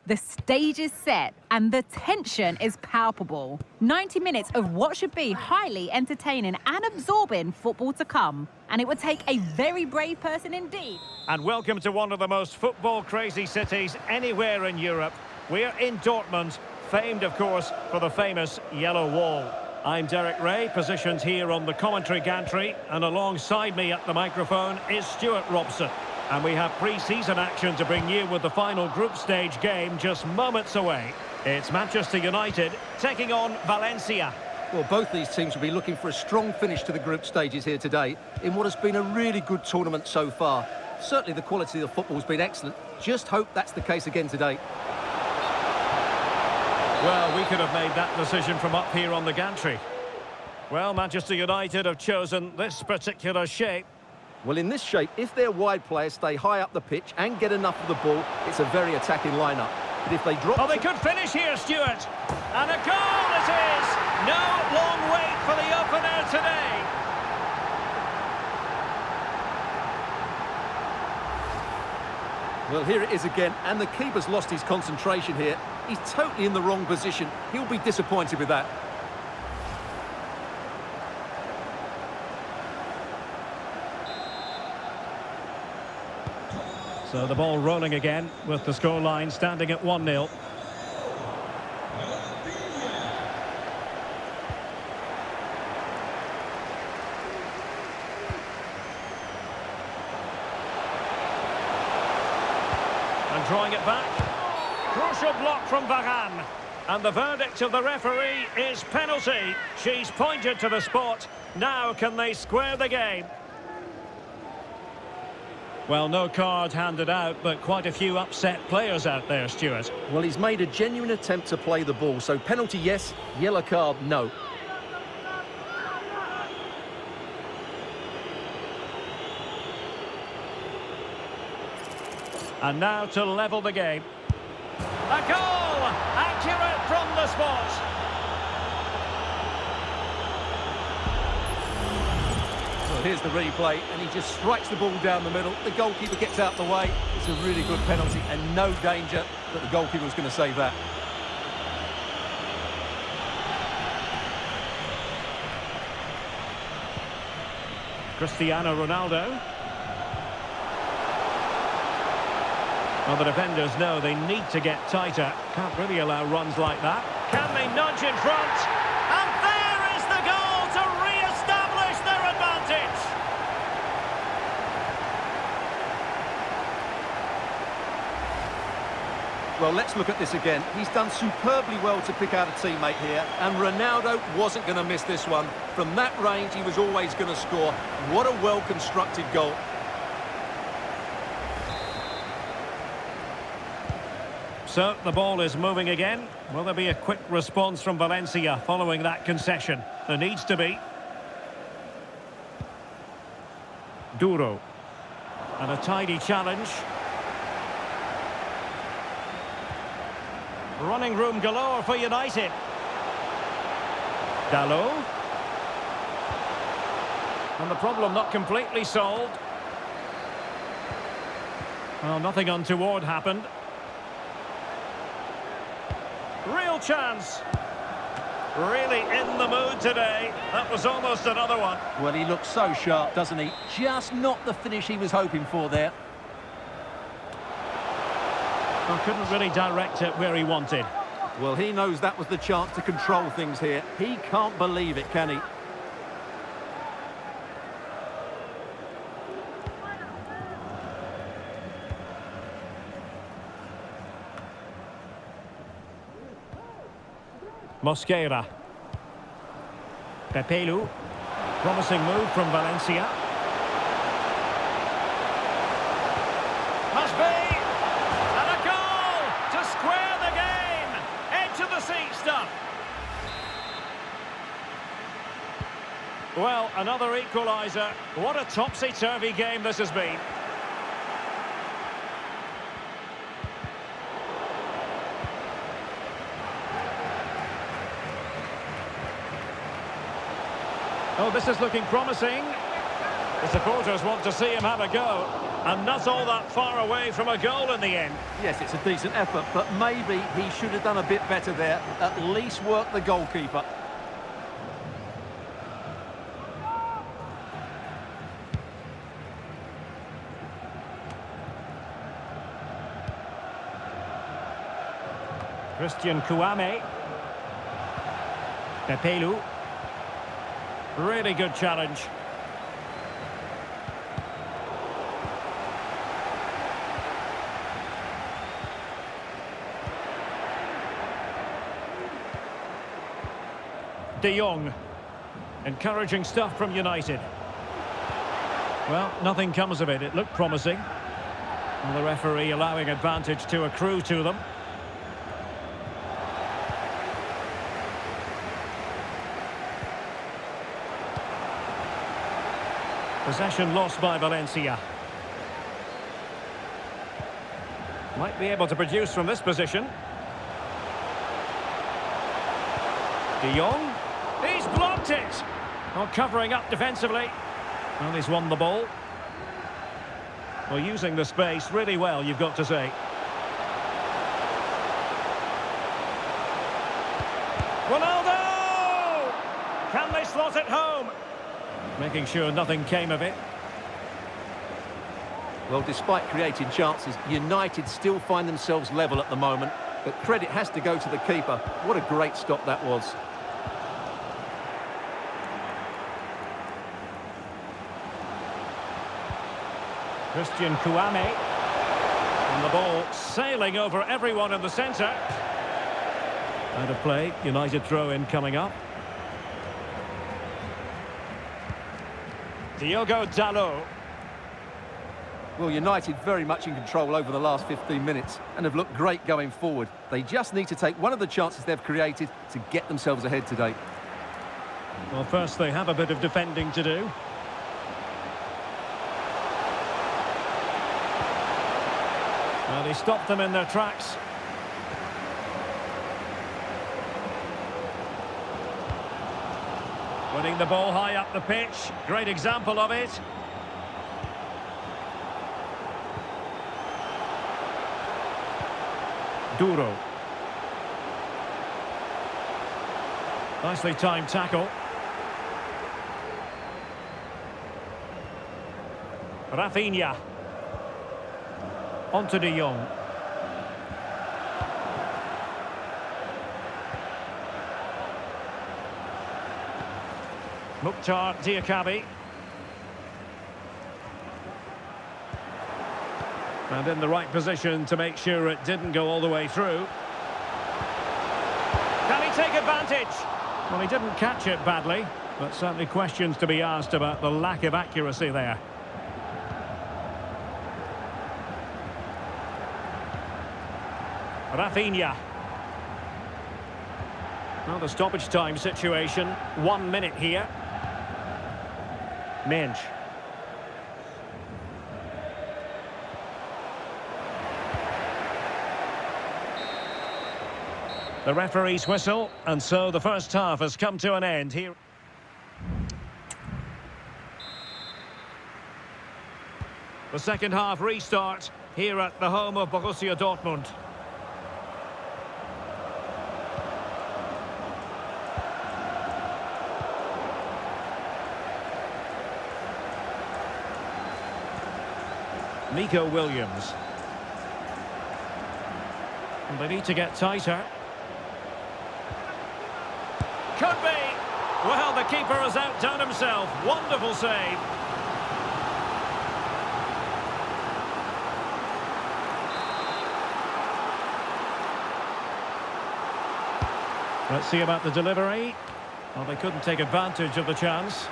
The stage is set and the tension is palpable. 90 minutes of what should be highly entertaining and absorbing football to come. And it would take a very brave person indeed. And welcome to one of the most football-crazy cities anywhere in Europe. We're in Dortmund, famed, of course, for the famous Yellow Wall. I'm Derek Ray, positioned here on the commentary gantry, and alongside me at the microphone is Stuart Robson. And we have pre-season action to bring you with the final group stage game just moments away. It's Manchester United taking on Valencia. Well, both these teams will be looking for a strong finish to the group stages here today in what has been a really good tournament so far. Certainly the quality of the football has been excellent. Just hope that's the case again today. Well, we could have made that decision from up here on the gantry. Well, Manchester United have chosen this particular shape. Well, in this shape, if their wide players stay high up the pitch and get enough of the ball, it's a very attacking lineup. But if they drop... Oh, they could finish here, Stuart. And a goal it is! No long wait for the opener today. Well, here it is again, and the keeper's lost his concentration here. He's totally in the wrong position. He'll be disappointed with that. So the ball rolling again with the scoreline standing at 1-0. And drawing it back. Crucial block from Varane. And the verdict of the referee is penalty. She's pointed to the spot. Now can they square the game? Well, no card handed out, but quite a few upset players out there, Stuart. Well, he's made a genuine attempt to play the ball, so penalty, yes, yellow card, no. And now to level the game. A goal! Accurate from the spot. Well, here's the replay, and he just strikes the ball down the middle. The goalkeeper gets out the way. It's a really good penalty, and no danger that the goalkeeper was going to save that. Cristiano Ronaldo. Well, the defenders know they need to get tighter. Can't really allow runs like that. Can they nudge in front? And there is the goal to re-establish their advantage. Well, let's look at this again. He's done superbly well to pick out a teammate here, and Ronaldo wasn't going to miss this one. From that range, he was always going to score. What a well-constructed goal. So, the ball is moving again. Will there be a quick response from Valencia following that concession? There needs to be. Duro. And a tidy challenge. Running room galore for United. Dalot. And the problem not completely solved. Well, nothing untoward happened. Real chance. Really in the mood today. That was almost another one. Well, he looks so sharp, doesn't he? Just not the finish he was hoping for there. Well, couldn't really direct it where he wanted. Well, he knows that was the chance to control things here. He can't believe it, can he? Mosquera. Pepelu. Promising move from Valencia. Must be. And a goal to square the game. Edge of the seat stuff. Well, another equaliser. What a topsy-turvy game this has been. Oh, this is looking promising. The supporters want to see him have a go. And not all that far away from a goal in the end. Yes, it's a decent effort, but maybe he should have done a bit better there. At least work the goalkeeper. Christian Kouame. Pepelu. Really good challenge. De Jong. Encouraging stuff from United. Well, nothing comes of it. It looked promising. And the referee allowing advantage to accrue to them. Possession lost by Valencia. Might be able to produce from this position. De Jong. He's blocked it! Not covering up defensively. Well, he's won the ball. Well, using the space really well, you've got to say. Ronaldo! Can they slot it home? Making sure nothing came of it. Well, despite creating chances, United still find themselves level at the moment. But credit has to go to the keeper. What a great stop that was. Christian Kouame. And the ball sailing over everyone in the centre. Out of play, United throw-in coming up. Diogo Dalot. Well, United very much in control over the last 15 minutes and have looked great going forward. They just need to take one of the chances they've created to get themselves ahead today. Well, first they have a bit of defending to do. Well, he stopped them in their tracks. Winning the ball high up the pitch. Great example of it. Duro. Nicely timed tackle. Rafinha. On to De Jong. Mukhtar Diakabi. And in the right position to make sure it didn't go all the way through. Can he take advantage? Well, he didn't catch it badly, but certainly questions to be asked about the lack of accuracy there. Rafinha. Well, the stoppage time situation, 1 minute here. Mensch. The referee's whistle, and so the first half has come to an end here. The second half restart here at the home of Borussia Dortmund. Nico Williams. And they need to get tighter. Could be. Well, the keeper has outdone himself. Wonderful save. Let's see about the delivery. Well, they couldn't take advantage of the chance.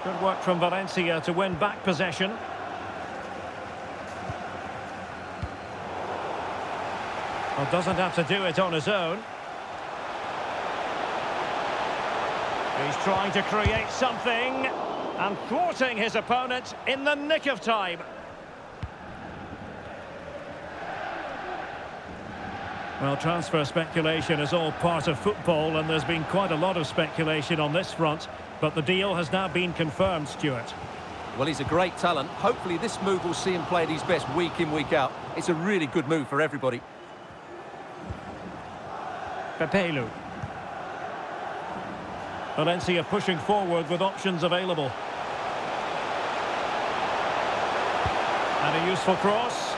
Good work from Valencia to win back possession. Well, doesn't have to do it on his own. He's trying to create something and thwarting his opponent in the nick of time. Well, transfer speculation is all part of football, and there's been quite a lot of speculation on this front, but the deal has now been confirmed, Stuart. Well, he's a great talent. Hopefully this move will see him play at his best week in, week out. It's a really good move for everybody. Pepelu. Valencia pushing forward with options available. And a useful cross.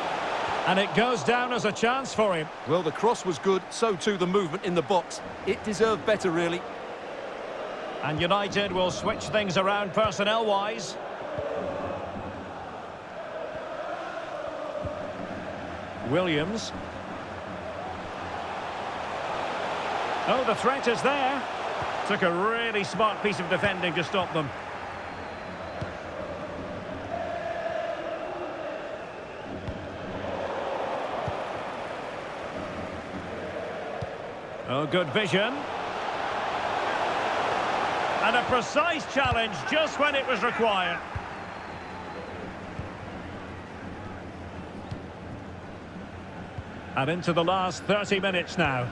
And it goes down as a chance for him. Well, the cross was good, so too the movement in the box. It deserved better, really. And United will switch things around personnel-wise. Williams. Oh, the threat is there. Took a really smart piece of defending to stop them. Oh, good vision. And a precise challenge just when it was required. And into the last 30 minutes now.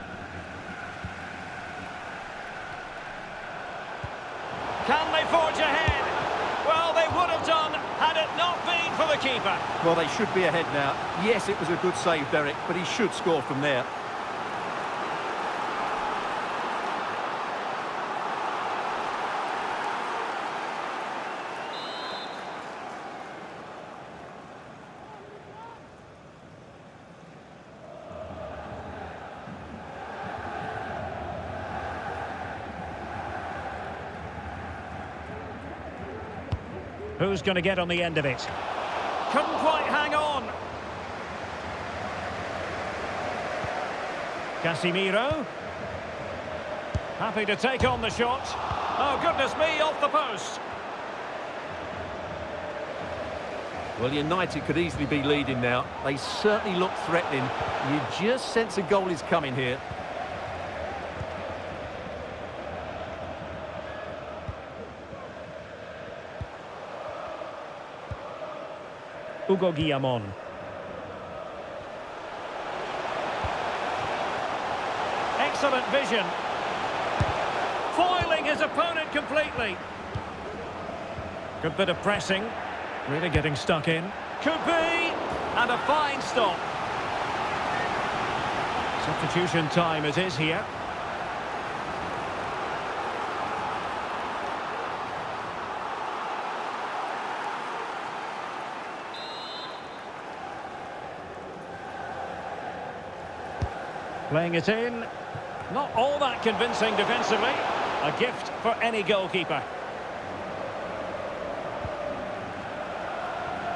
Can they forge ahead? Well, they would have done had it not been for the keeper. Well, they should be ahead now. Yes, it was a good save, Derek, but he should score from there. Who's going to get on the end of it? Couldn't quite hang on. Casemiro. Happy to take on the shot. Oh, goodness me, off the post. Well, United could easily be leading now. They certainly look threatening. You just sense a goal is coming here. Hugo Guillamon. Excellent vision. Foiling his opponent completely. Good bit of pressing. Really getting stuck in. Could be. And a fine stop. Substitution time it is here. Playing it in. Not all that convincing defensively. A gift for any goalkeeper.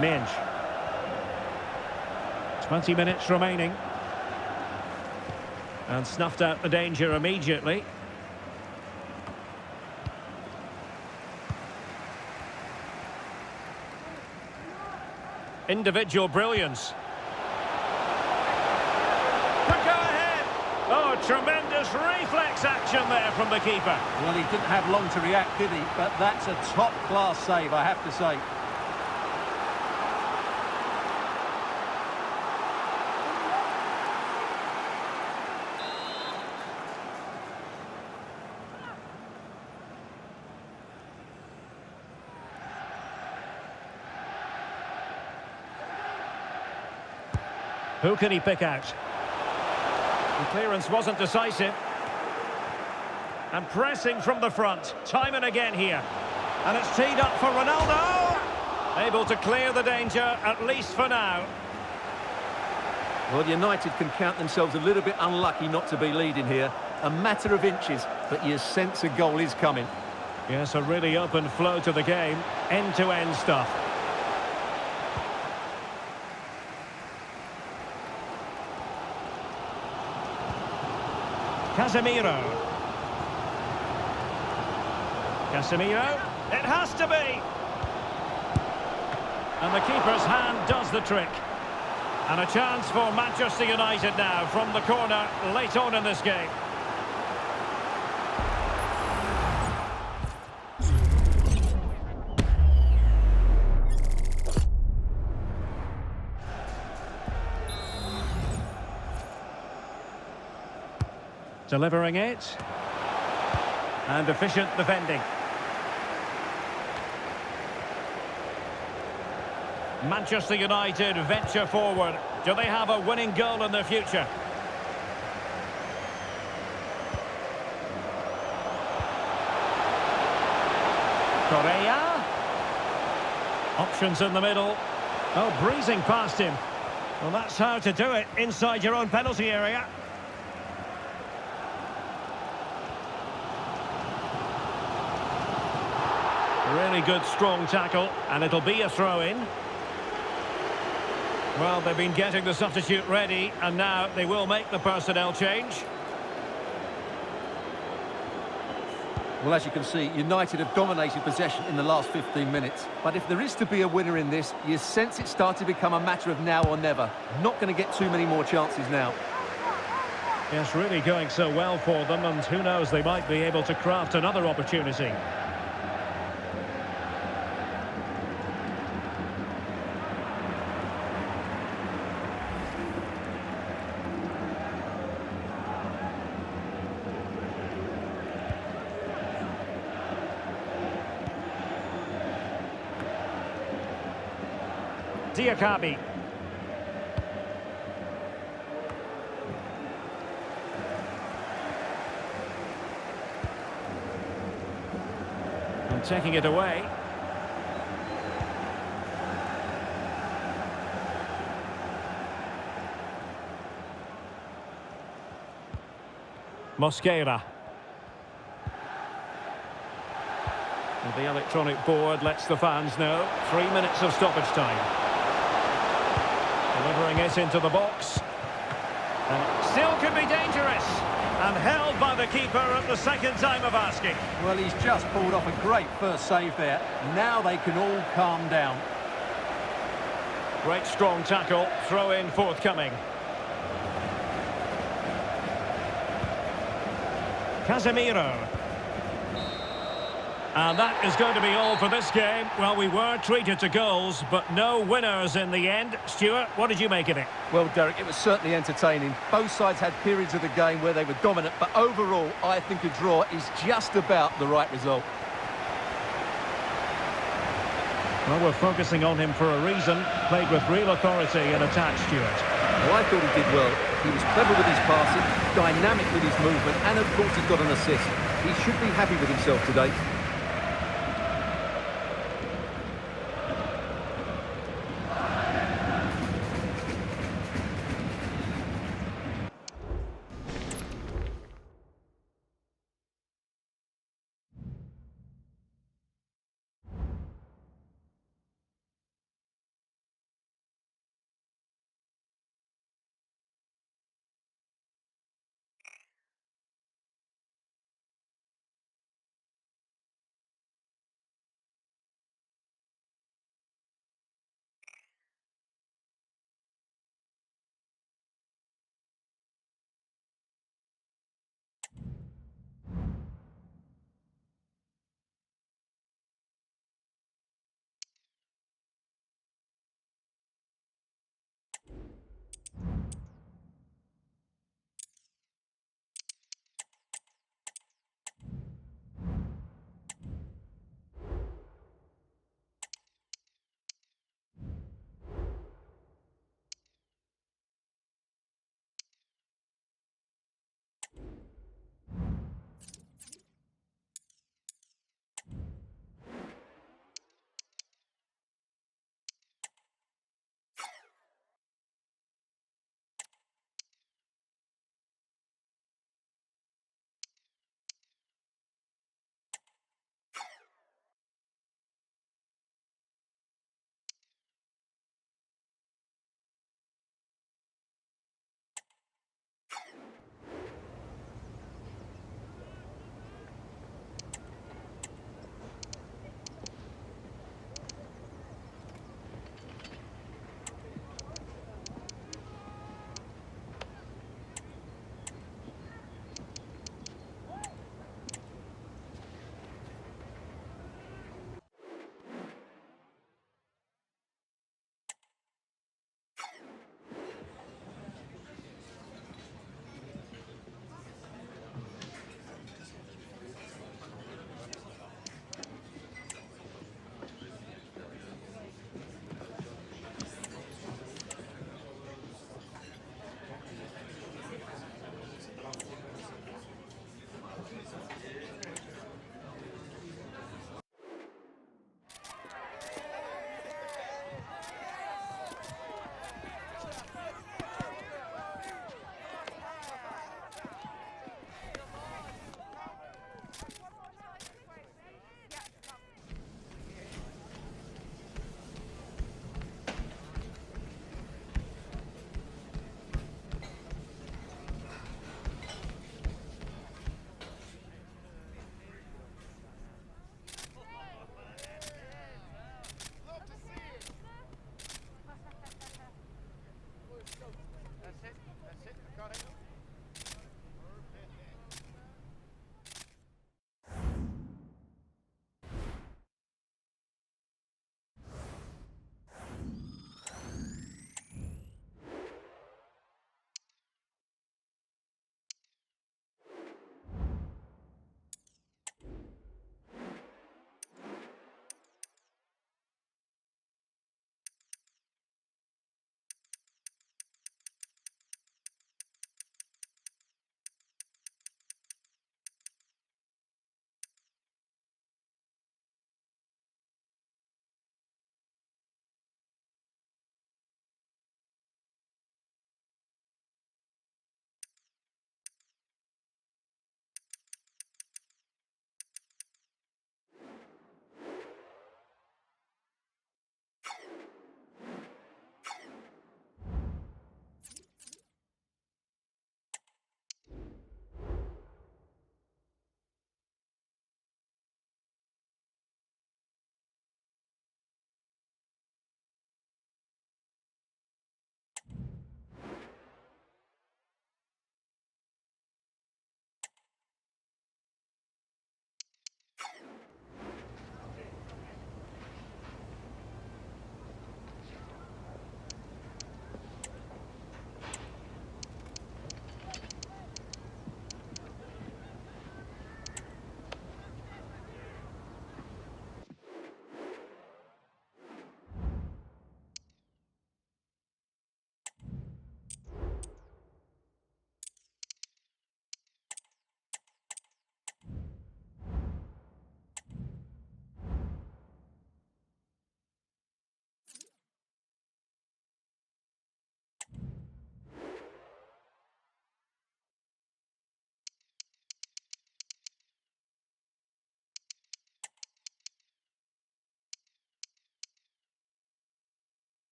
Minge. 20 minutes remaining. And snuffed out the danger immediately. Individual brilliance. Oh, tremendous reflex action there from the keeper. Well, he didn't have long to react, did he? But that's a top-class save, I have to say. Who can he pick out? The clearance wasn't decisive. And pressing from the front, time and again here. And it's teed up for Ronaldo. Able to clear the danger, at least for now. Well, United can count themselves a little bit unlucky not to be leading here. A matter of inches, but you sense a goal is coming. Yes, a really open flow to the game. End-to-end stuff. Casemiro. Casemiro. It has to be. And the keeper's hand does the trick. And a chance for Manchester United now from the corner late on in this game. Delivering it. And efficient defending. Manchester United venture forward. Do they have a winning goal in their future? Correa. Options in the middle. Oh, breezing past him. Well, that's how to do it inside your own penalty area. Really good, strong tackle, and it'll be a throw-in. Well, they've been getting the substitute ready, and now they will make the personnel change. Well, as you can see, United have dominated possession in the last 15 minutes. But if there is to be a winner in this, you sense it's starting to become a matter of now or never. Not going to get too many more chances now. Yes, really going so well for them, and who knows, they might be able to craft another opportunity. Diakabi. And taking it away. Mosquera. And the electronic board lets the fans know. 3 minutes of stoppage time. Delivering it into the box. And it still could be dangerous. And held by the keeper at the second time of asking. Well, he's just pulled off a great first save there. Now they can all calm down. Great strong tackle. Throw in forthcoming. Casemiro. And that is going to be all for this game. Well, we were treated to goals, but no winners in the end. Stuart, what did you make of it? Well, Derek, it was certainly entertaining. Both sides had periods of the game where they were dominant, but overall, I think a draw is just about the right result. Well, we're focusing on him for a reason. Played with real authority and attack, Stuart. Well, I thought he did well. He was clever with his passing, dynamic with his movement, and of course he's got an assist. He should be happy with himself today.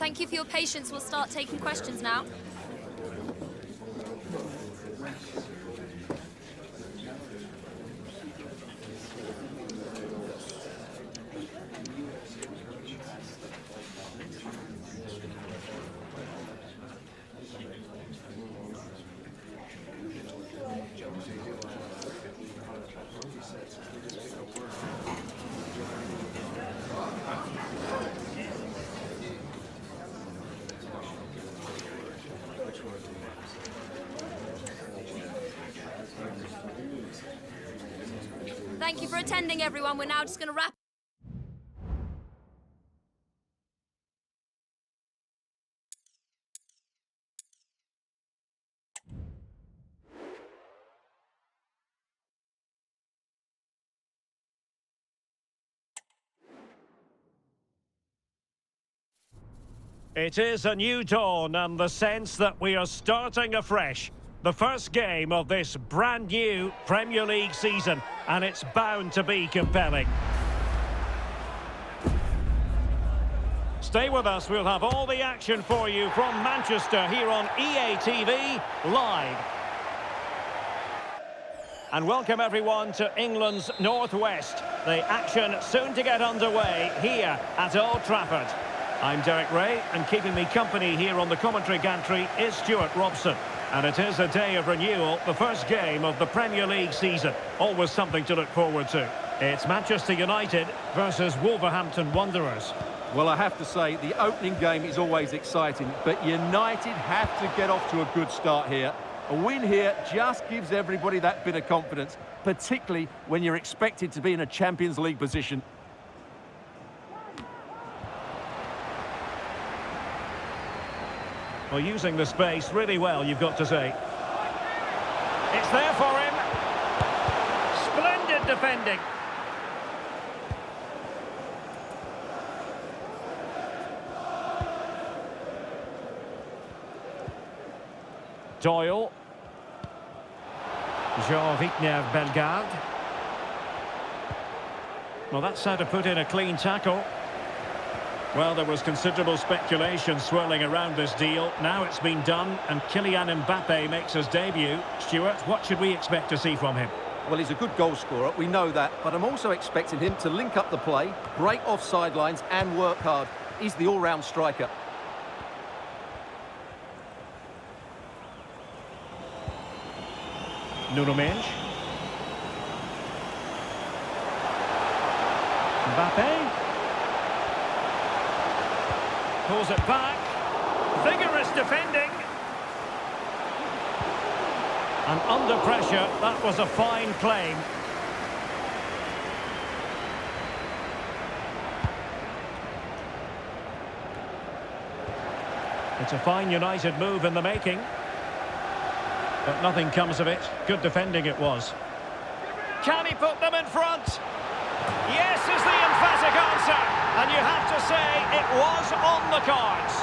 Thank you for your patience. We'll start taking questions now. Thank you for attending, everyone. We're now just going to wrap. It is a new dawn and the sense that we are starting afresh. The first game of this brand new Premier League season, and it's bound to be compelling. Stay with us, we'll have all the action for you from Manchester here on EA TV Live. And welcome everyone to England's Northwest. The action soon to get underway here at Old Trafford. I'm Derek Ray, and keeping me company here on the commentary gantry is Stuart Robson. And it is a day of renewal, the first game of the Premier League season. Always something to look forward to. It's Manchester United versus Wolverhampton Wanderers. Well, I have to say, the opening game is always exciting, but United have to get off to a good start here. A win here just gives everybody that bit of confidence, particularly when you're expected to be in a Champions League position. Well, using the space really well, you've got to say. It's there for him. Splendid defending. Doyle. Jean-Victor Bellegarde. Well, that's how to put in a clean tackle. Well, there was considerable speculation swirling around this deal. Now it's been done, and Kylian Mbappe makes his debut. Stuart, what should we expect to see from him? Well, he's a good goal scorer, we know that, but I'm also expecting him to link up the play, break off sidelines and work hard. He's the all-round striker. Nuno Mendes. Mbappe. Pulls it back. Vigorous defending. And under pressure, that was a fine claim. It's a fine United move in the making. But nothing comes of it. Good defending it was. Can he put them in front? Yes is the emphatic answer. And you have to say it was on the cards.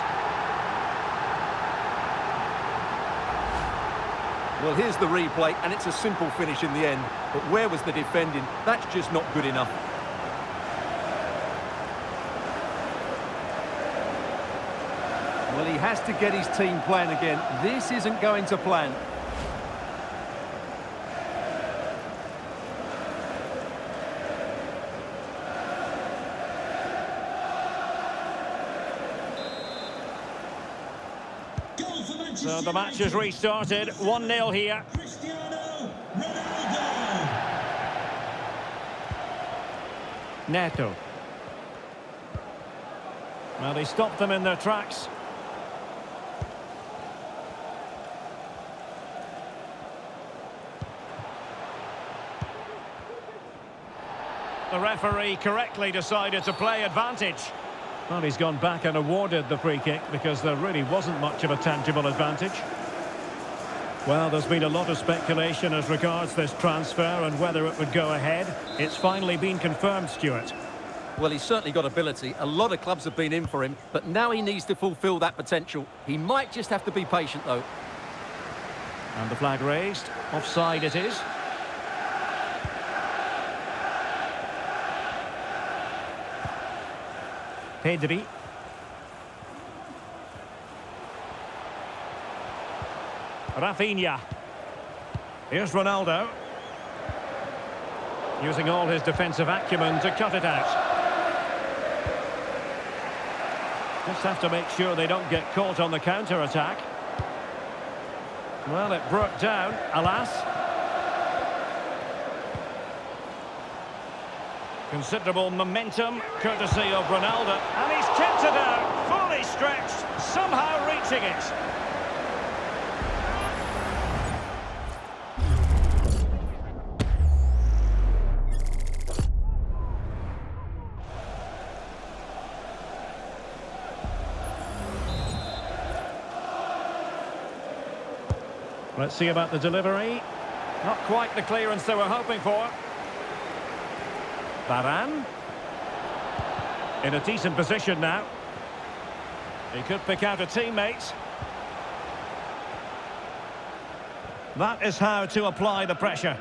Well, here's the replay, and it's a simple finish in the end. But where was the defending? That's just not good enough. Well, he has to get his team playing again. This isn't going to plan. So the match has restarted, 1-0 here. Neto. Well, they stopped them in their tracks. The referee correctly decided to play advantage. Well, he's gone back and awarded the free kick because there really wasn't much of a tangible advantage. Well, there's been a lot of speculation as regards this transfer and whether it would go ahead. It's finally been confirmed, Stuart. Well, he's certainly got ability. A lot of clubs have been in for him, but now he needs to fulfil that potential. He might just have to be patient, though. And the flag raised. Offside it is. Pedri. Rafinha. Here's Ronaldo. Using all his defensive acumen to cut it out. Just have to make sure they don't get caught on the counter-attack. Well, it broke down, alas. Considerable momentum, courtesy of Ronaldo. And he's kept it out, fully stretched, somehow reaching it. Let's see about the delivery. Not quite the clearance they were hoping for. Varane. In a decent position now. He could pick out a teammate. That is how to apply the pressure.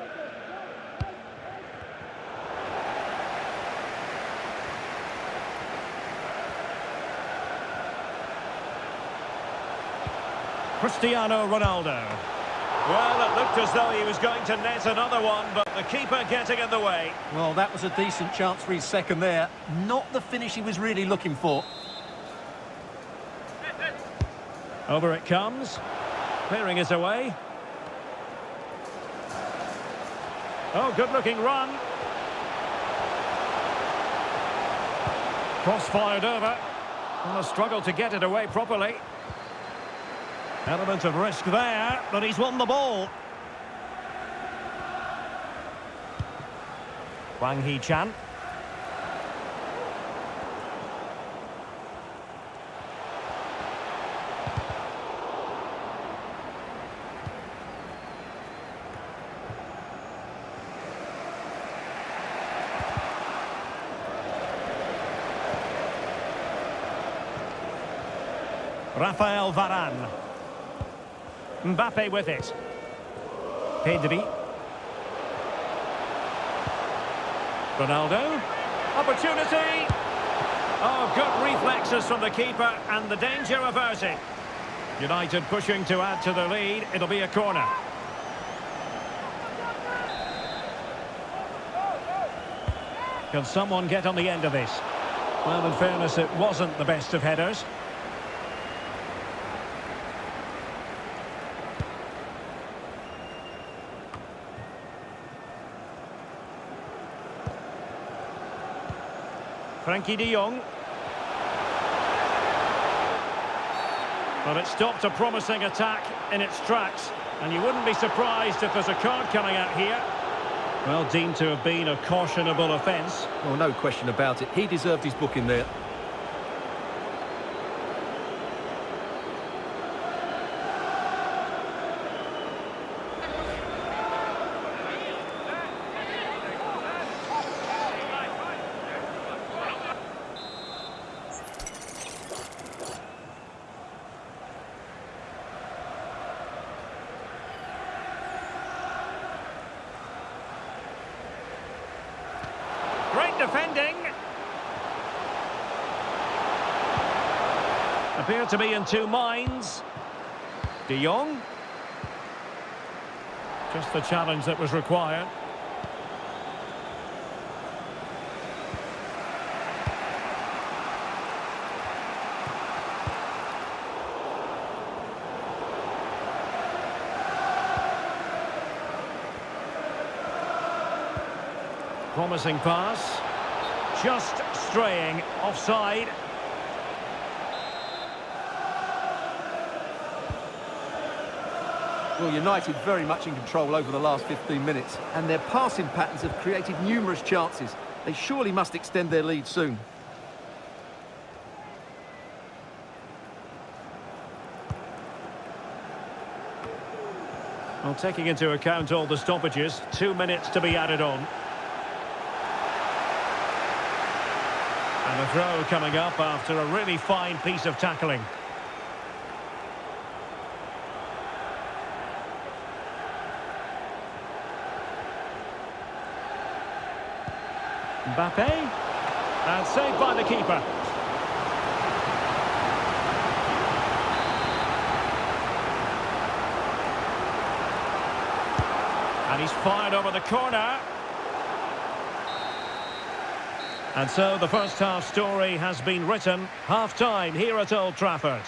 Cristiano Ronaldo. Well, it looked as though he was going to net another one, but the keeper getting in the way. Well, that was a decent chance for his second there. Not the finish he was really looking for. Over it comes. Clearing is away. Oh, good-looking run. Cross fired over. And a struggle to get it away properly. Element of risk there, but he's won the ball. Wang Hee-chan. Rafael Varane. Mbappe with it. Pedri. Ronaldo. Opportunity. Oh, good reflexes from the keeper and the danger averted. United pushing to add to the lead. It'll be a corner. Can someone get on the end of this? Well, in fairness, it wasn't the best of headers. Frankie de Jong. But it stopped a promising attack in its tracks. And you wouldn't be surprised if there's a card coming out here. Well, deemed to have been a cautionable offence. Well, no question about it. He deserved his booking there. Great defending. Appear to be in two minds. De Jong. Just the challenge that was required. Promising pass. Just straying offside. Well, United very much in control over the last 15 minutes, and their passing patterns have created numerous chances. They surely must extend their lead soon. Well, taking into account all the stoppages, 2 minutes to be added on. And a throw coming up after a really fine piece of tackling. Mbappe. And saved by the keeper. And he's fired over the corner. And so the first half story has been written. Half-time here at Old Trafford.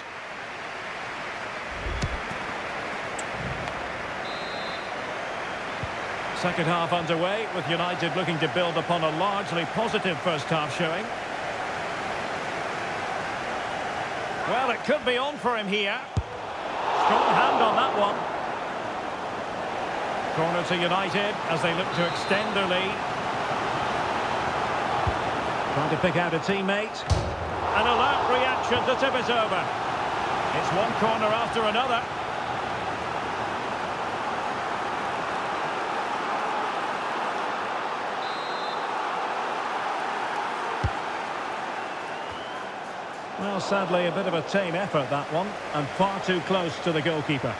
Second half underway, with United looking to build upon a largely positive first half showing. Well, it could be on for him here. Strong hand on that one. Corner to United as they look to extend their lead. Trying to pick out a teammate. An alert reaction to tip it over. It's one corner after another. Well, sadly, a bit of a tame effort, that one, and far too close to the goalkeeper.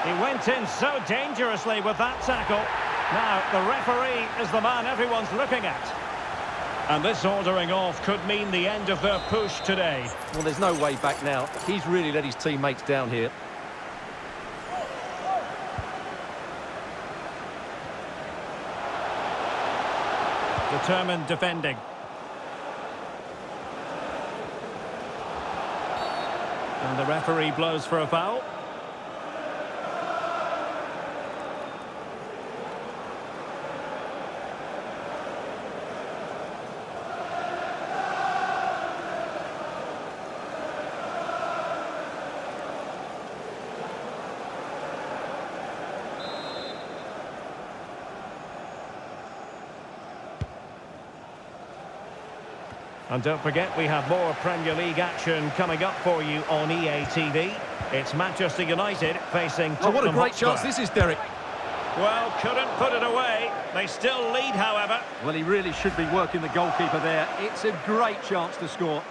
He went in so dangerously with that tackle. Now, the referee is the man everyone's looking at. And this ordering off could mean the end of their push today. Well, there's no way back now. He's really let his teammates down here. Determined defending. And the referee blows for a foul. And don't forget, we have more Premier League action coming up for you on EA TV. It's Manchester United facing Tottenham what a great Hotspur. chance this is, Derek. Well, couldn't put it away. They still lead, however. Well, he really should be working the goalkeeper there. It's a great chance to score.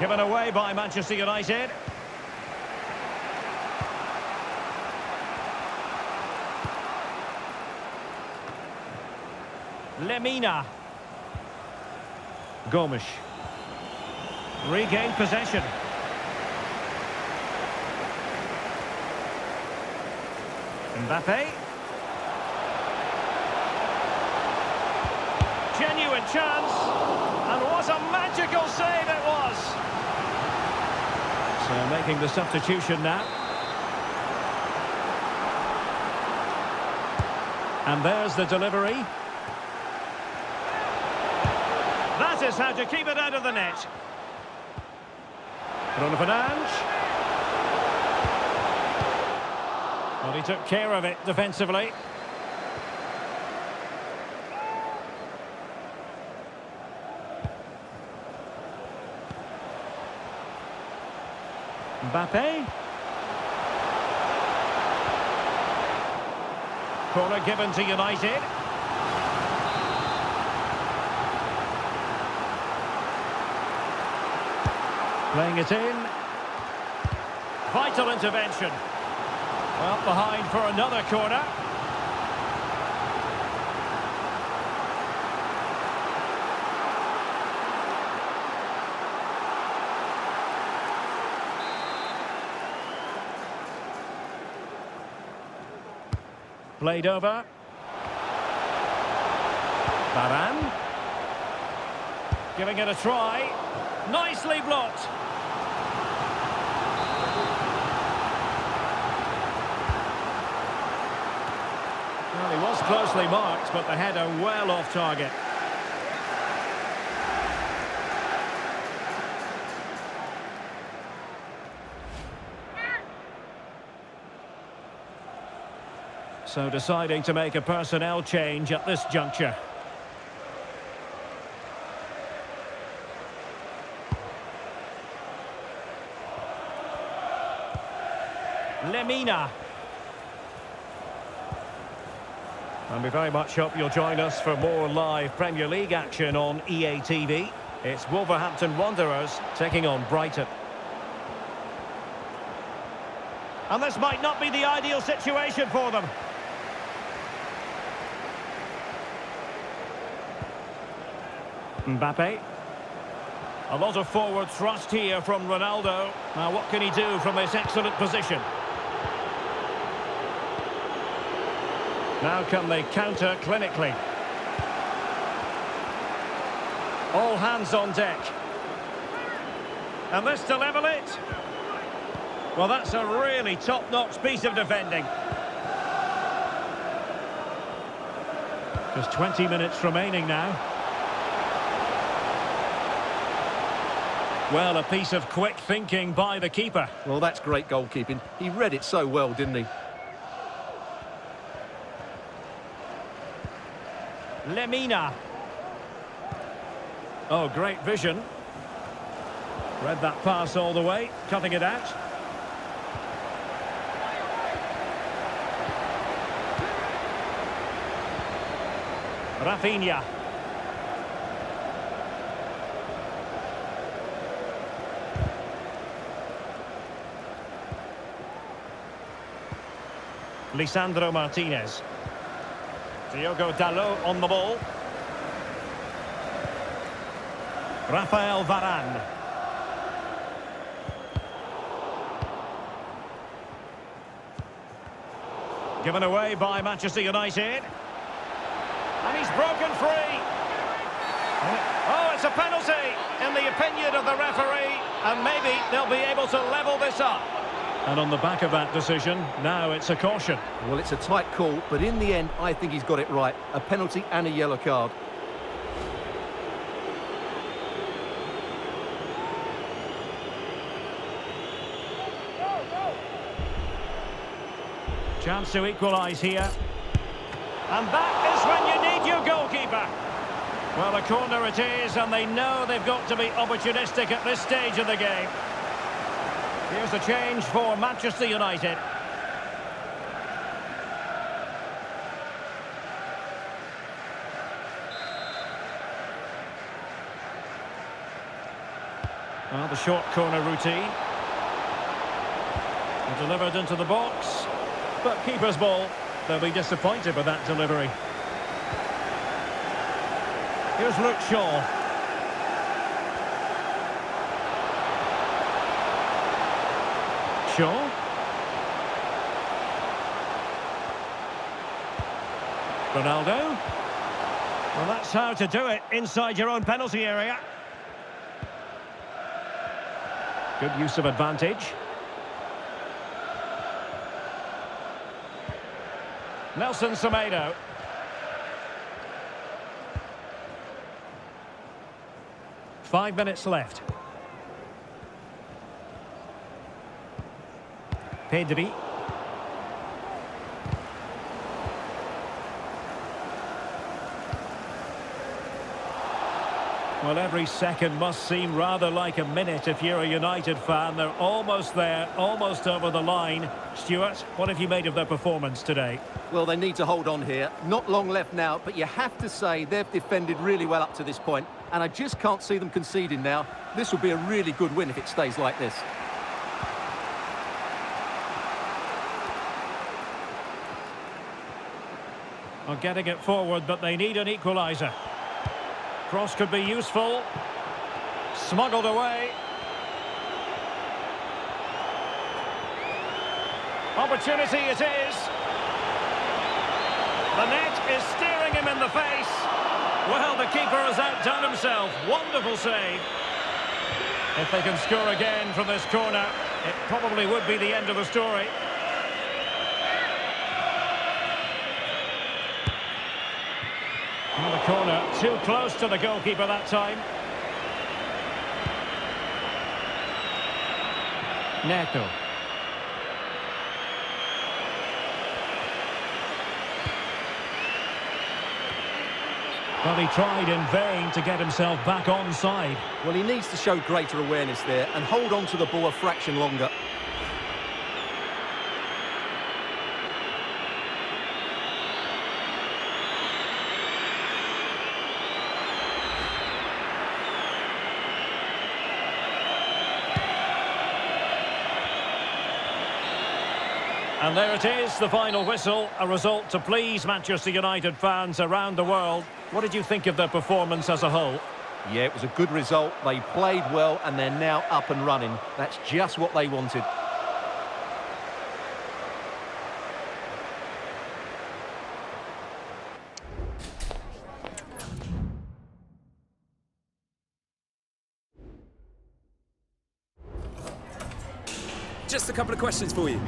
Given away by Manchester United. Lemina. Gomes. Regained possession. Mbappe. Genuine chance. And what a magical save it was. So making the substitution now. And there's the delivery. That is how to keep it out of the net. Bruno Fernandes. Well, he took care of it defensively. Mbappe. Corner given to United. Playing it in. Vital intervention. Well, behind for another corner. Played over. Varane. Giving it a try. Nicely blocked. Well, he was closely marked, but the header well off target. So deciding to make a personnel change at this juncture. Lemina. And we very much hope you'll join us for more live Premier League action on EA TV. It's Wolverhampton Wanderers taking on Brighton. And this might not be the ideal situation for them. Mbappe. A lot of forward thrust here from Ronaldo. Now what can he do from this excellent position? Now can they counter clinically? All hands on deck. And this to level it. Well, that's a really top-notch piece of defending. Just 20 minutes remaining now. Well, a piece of quick thinking by the keeper. Well, that's great goalkeeping. He read it so well, didn't he? Lemina. Oh, great vision. Read that pass all the way, cutting it out. Rafinha. Lisandro Martinez. Diogo Dalot on the ball. Rafael Varane. Given away by Manchester United. And he's broken free. Oh, it's a penalty in the opinion of the referee. And maybe they'll be able to level this up. And on the back of that decision, now it's a caution. Well, it's a tight call, but in the end, I think he's got it right. A penalty and a yellow card. Chance to equalise here. And that is when you need your goalkeeper. Well, a corner it is, and they know they've got to be opportunistic at this stage of the game. Here's the change for Manchester United. Well, the short corner routine. And delivered into the box. But keeper's ball. They'll be disappointed with that delivery. Here's Luke Shaw. Shaw. Ronaldo. Well, that's how to do it inside your own penalty area. Good use of advantage. Nelson Semedo. Five minutes left. Pedri. Well, every second must seem rather like a minute if you're a United fan. They're almost there, almost over the line. Stuart, what have you made of their performance today? Well, they need to hold on here. Not long left now, but you have to say they've defended really well up to this point, and I just can't see them conceding now. This will be a really good win if it stays like this. Well, getting it forward, but they need an equaliser. Cross could be useful. Smuggled away. Opportunity it is. The net is staring him in the face. Well, the keeper has outdone himself. Wonderful save. If they can score again from this corner, it probably would be the end of the story. The corner too close to the goalkeeper that time. Neto. Well, he tried in vain to get himself back onside. Well, he needs to show greater awareness there and hold on to the ball a fraction longer. And there it is, the final whistle, a result to please Manchester United fans around the world. What did you think of their performance as a whole? Yeah, it was a good result. They played well and they're now up and running. That's just what they wanted. Just a couple of questions for you.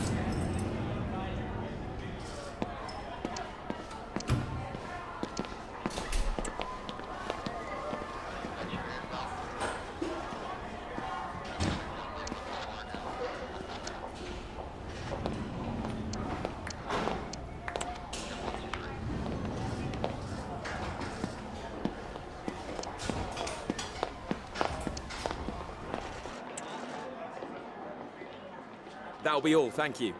That'll be all, thank you.